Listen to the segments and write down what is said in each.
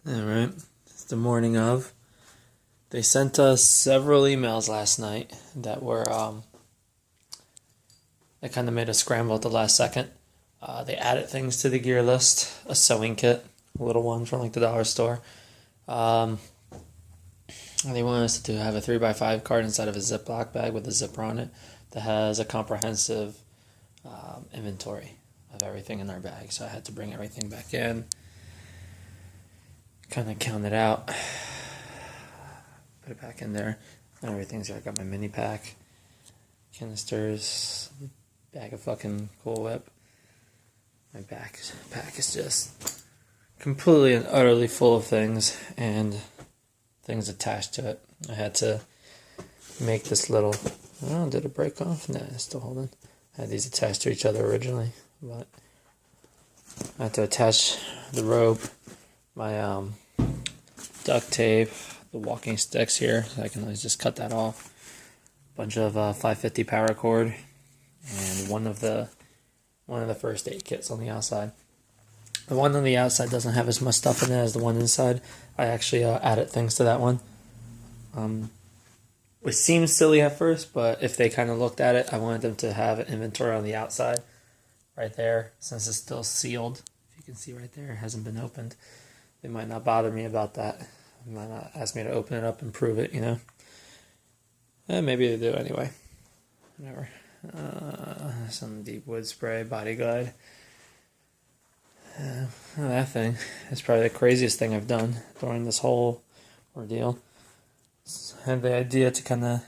Alright, it's the morning of. They sent us several emails last night that were, they kind of made us scramble at the last second. They added things to the gear list, a sewing kit, a little one from like the dollar store. And they want us to have a 3x5 card inside of a Ziploc bag with a zipper on it that has a comprehensive inventory of everything in our bag. So I had to bring everything back in, kind of count it out, put it back in there, and everything's here. I got my mini pack, canisters, bag of fucking Cool Whip. My pack is just completely and utterly full of things and things attached to it. I had to make this little. Oh, did it break off? No, it's still holding. I had these attached to each other originally, but I had to attach the rope, my duct tape, the walking sticks here. So I can always just cut that off. A bunch of 550 paracord, and one of the first aid kits on the outside. The one on the outside doesn't have as much stuff in it as the one inside. I actually added things to that one. Which seems silly at first, but if they kind of looked at it, I wanted them to have an inventory on the outside, right there, since it's still sealed. If you can see right there, it hasn't been opened. They might not bother me about that. They might not ask me to open it up and prove it, you know. And maybe they do anyway. Whatever. Some deep wood spray, body glide. That thing is probably the craziest thing I've done during this whole ordeal. I had the idea to kind of.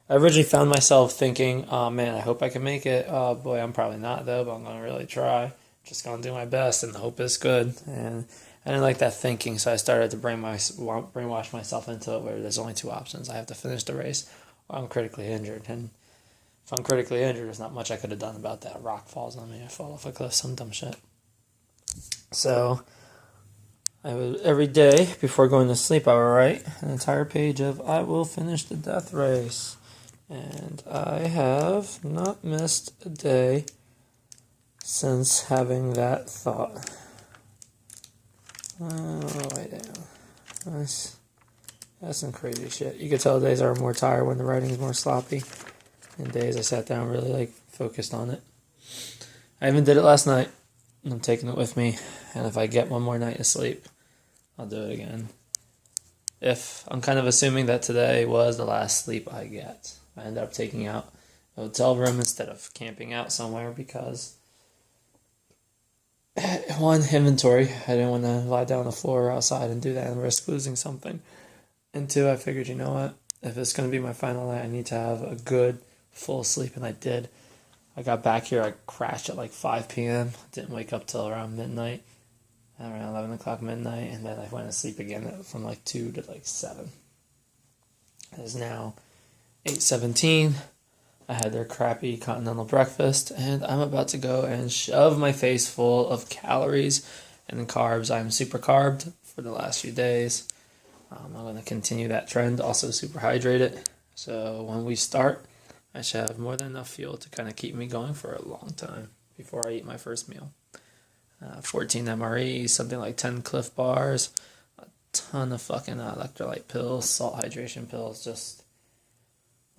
I originally found myself thinking, "Oh man, I hope I can make it." Oh boy, I'm probably not though, but I'm gonna really try. Just gonna do my best, and the hope is good. And I didn't like that thinking, so I started to brainwash myself into it, where there's only two options: I have to finish the race, or I'm critically injured. And if I'm critically injured, there's not much I could have done about that. A rock falls on me, I fall off a cliff, some dumb shit. So I would, every day before going to sleep, I would write an entire page of "I will finish the death race," and I have not missed a day since having that thought. Way down. That's some crazy shit. You could tell days are more tired when the writing's more sloppy, and days I sat down really focused on it. I even did it last night. I'm taking it with me, and if I get one more night of sleep, I'll do it again. If I'm kind of assuming that today was the last sleep I get. I ended up taking out a hotel room instead of camping out somewhere because one, inventory. I didn't want to lie down on the floor or outside and do that and risk losing something. And two, I figured, you know what? If it's going to be my final night, I need to have a good full sleep, and I did. I got back here, I crashed at 5 p.m. Didn't wake up till around midnight, around 11 o'clock midnight, and then I went to sleep again from 2 to 7. It is now 8:17. I had their crappy continental breakfast, and I'm about to go and shove my face full of calories and carbs. I'm super carbed for the last few days. I'm going to continue that trend, also super hydrated. So when we start, I should have more than enough fuel to kind of keep me going for a long time before I eat my first meal. 14 MREs, something like 10 Cliff Bars, a ton of fucking electrolyte pills, salt hydration pills, just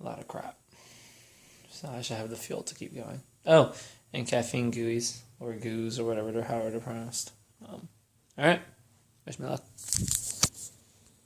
a lot of crap. So I should have the fuel to keep going. Oh, and caffeine gooeyes, or goos, or whoever they're pronounced. Alright, wish me luck.